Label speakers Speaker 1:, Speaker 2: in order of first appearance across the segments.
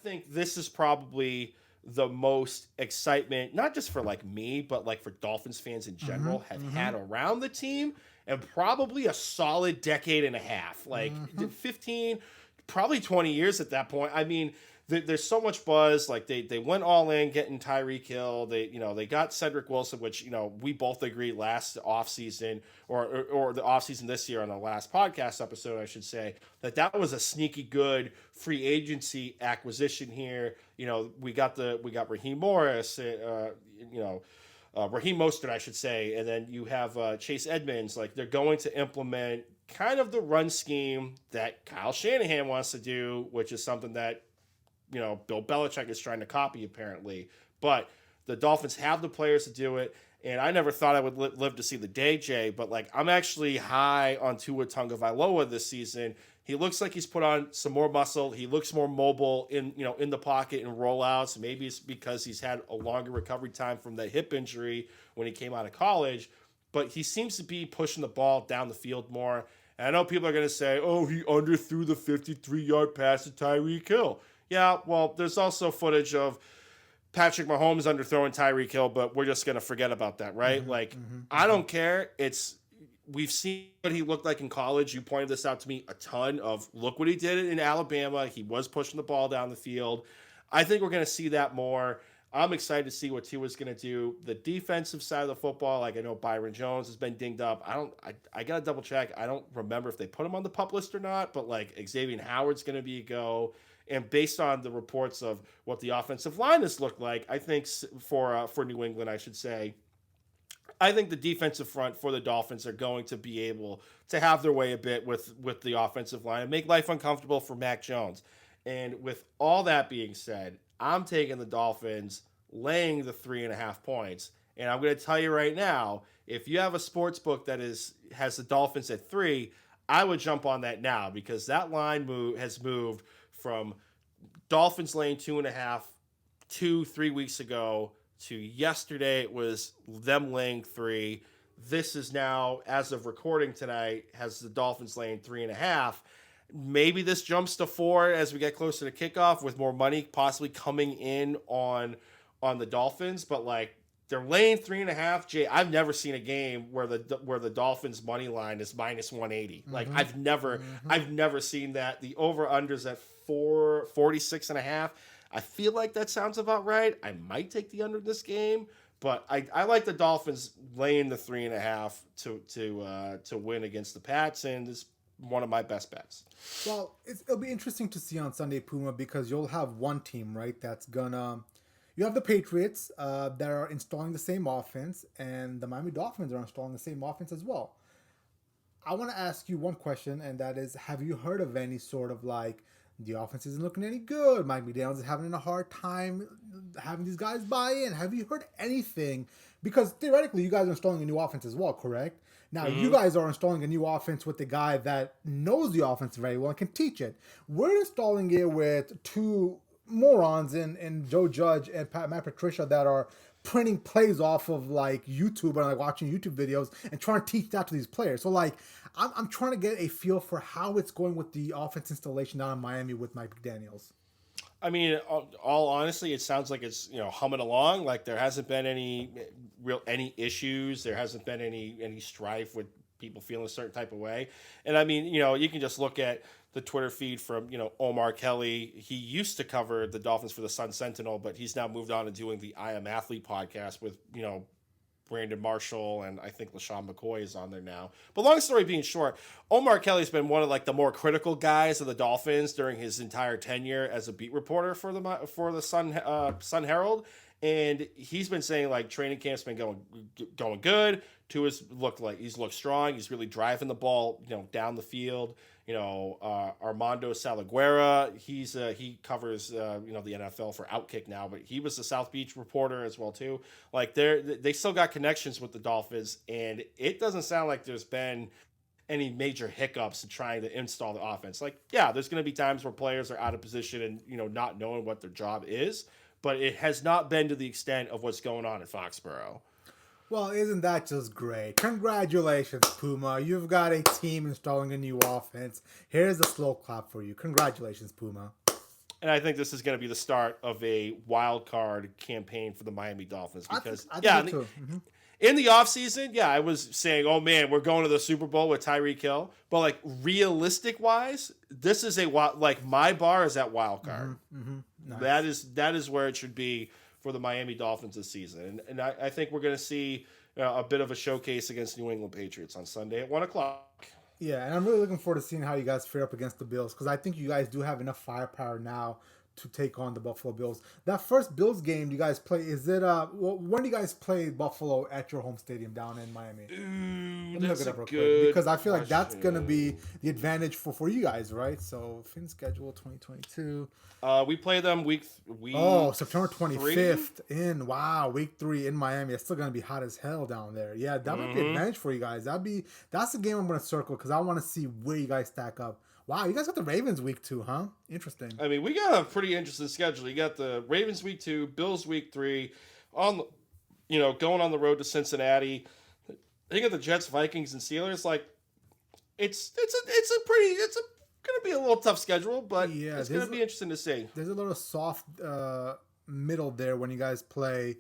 Speaker 1: think this is probably the most excitement, not just for like me, but like for Dolphins fans in general, have had around the team, and probably a solid decade and a half, like 15, probably 20 years at that point. I mean, there's so much buzz. Like they went all in getting Tyreek Hill. They got Cedric Wilson, which we both agreed last offseason or the offseason this year on the last podcast episode, I should say, that was a sneaky good free agency acquisition here. We got Raheem Morris, Raheem Mostert, I should say, and then you have Chase Edmonds. Like they're going to implement kind of the run scheme that Kyle Shanahan wants to do, which is something that Bill Belichick is trying to copy apparently. But the Dolphins have the players to do it, and I never thought I would live to see the day, Jay. But like I'm actually high on Tua Tagovailoa this season. He looks like he's put on some more muscle. He looks more mobile in the pocket and rollouts. Maybe it's because he's had a longer recovery time from the hip injury when he came out of college. But he seems to be pushing the ball down the field more. And I know people are going to say, oh, he underthrew the 53-yard pass to Tyreek Hill. Yeah, well, there's also footage of Patrick Mahomes underthrowing Tyreek Hill, but we're just going to forget about that, right? I don't care. We've seen what he looked like in college. You pointed this out to me a ton of, look what he did in Alabama. He was pushing the ball down the field. I think we're going to see that more. I'm excited to see what Tua's going to do. The defensive side of the football, like I know Byron Jones has been dinged up. I got to double check. I don't remember if they put him on the PUP list or not, but like Xavier Howard's going to be a go. And based on the reports of what the offensive line has looked like, I think for New England, I should say, I think the defensive front for the Dolphins are going to be able to have their way a bit with the offensive line and make life uncomfortable for Mac Jones. And with all that being said, I'm taking the Dolphins laying the 3.5 points. And I'm going to tell you right now, if you have a sports book that has the Dolphins at 3, I would jump on that now, because that line has moved from Dolphins laying 2.5 3 weeks ago to yesterday it was them laying 3. This is now, as of recording tonight, has the Dolphins laying 3.5. Maybe this jumps to 4 as we get closer to kickoff, with more money possibly coming in on the Dolphins. But like, they're laying 3.5. Jay, I've never seen a game where the Dolphins money line is minus 180. Like I've never seen that. The over unders at 46.5. I feel like that sounds about right. I might take the under this game, but I like the Dolphins laying the 3.5 to win against the Pats, and it's one of my best bets.
Speaker 2: Well, it'll be interesting to see on Sunday, Puma, because you'll have one team, right, that's gonna. You have the Patriots that are installing the same offense, and the Miami Dolphins are installing the same offense as well. I want to ask you one question, and that is, have you heard of any sort of like, the offense isn't looking any good, Mike McDaniels is having a hard time having these guys buy in? Have you heard anything? Because theoretically, you guys are installing a new offense as well, correct? Now, you guys are installing a new offense with the guy that knows the offense very well and can teach it. We're installing it with two morons in Joe Judge and Matt Patricia that are printing plays off of like YouTube and like watching YouTube videos and trying to teach that to these players. So like, I'm trying to get a feel for how it's going with the offense installation down in Miami with Mike McDaniels.
Speaker 1: I mean, all honestly, it sounds like it's humming along. Like there hasn't been any issues. There hasn't been any strife with people feeling a certain type of way. And I mean, you can just look at the Twitter feed from Omar Kelly. He used to cover the Dolphins for the Sun Sentinel, but he's now moved on to doing the I Am Athlete podcast with Brandon Marshall, and I think LaShawn McCoy is on there now. But long story being short, Omar Kelly's been one of like the more critical guys of the Dolphins during his entire tenure as a beat reporter for the Sun Herald, and he's been saying like training camp's been going good. Tua's he's looked strong. He's really driving the ball down the field. Armando Saliguera, he covers the NFL for Outkick now, but he was the South Beach reporter as well too. Like they still got connections with the Dolphins, and it doesn't sound like there's been any major hiccups in trying to install the offense. Like, yeah, there's going to be times where players are out of position and not knowing what their job is, but it has not been to the extent of what's going on in Foxborough.
Speaker 2: Well, isn't that just great? Congratulations, Puma. You've got a team installing a new offense. Here's a slow clap for you. Congratulations, Puma.
Speaker 1: And I think this is going to be the start of a wild card campaign for the Miami Dolphins because,
Speaker 2: I think so too.
Speaker 1: in the offseason, yeah, I was saying, oh man, we're going to the Super Bowl with Tyreek Hill. But like realistic wise, this is like my bar is at wild card.
Speaker 2: Nice.
Speaker 1: That is where it should be for the Miami Dolphins this season. And I think we're going to see a bit of a showcase against New England Patriots on Sunday at 1:00.
Speaker 2: Yeah, and I'm really looking forward to seeing how you guys fare up against the Bills because I think you guys do have enough firepower now to take on the Buffalo Bills. That first Bills game you guys play, is it when do you guys play Buffalo at your home stadium down in Miami?
Speaker 1: Ooh,
Speaker 2: Let me look
Speaker 1: that's
Speaker 2: it up
Speaker 1: a
Speaker 2: real quick
Speaker 1: good
Speaker 2: because I feel like that's
Speaker 1: question.
Speaker 2: gonna be the advantage for you guys, right? So Fin schedule 2022.
Speaker 1: We play them week
Speaker 2: September 25th week 3 in Miami. It's still gonna be hot as hell down there. Yeah, that might be an advantage for you guys. That's the game I'm gonna circle because I want to see where you guys stack up. Wow, you guys got the Ravens week 2, huh? Interesting.
Speaker 1: I mean, we got a pretty interesting schedule. You got the Ravens week 2, Bills week 3, on going on the road to Cincinnati. Then you got the Jets, Vikings, and Steelers. Like, it's gonna be a little tough schedule, but
Speaker 2: Yeah,
Speaker 1: it's gonna be interesting to see.
Speaker 2: There's a little soft middle there when you guys play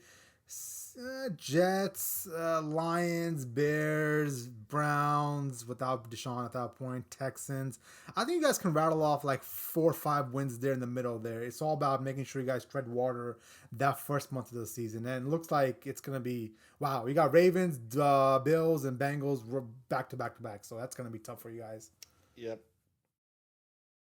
Speaker 2: Jets, Lions, Bears, Browns without Deshaun at that point, Texans. I think you guys can rattle off like 4 or 5 wins there in the middle there. It's all about making sure you guys tread water that first month of the season. And it looks like it's going to be, wow, you got Ravens, Bills, and Bengals back to back to back. So that's going to be tough for you guys.
Speaker 1: Yep.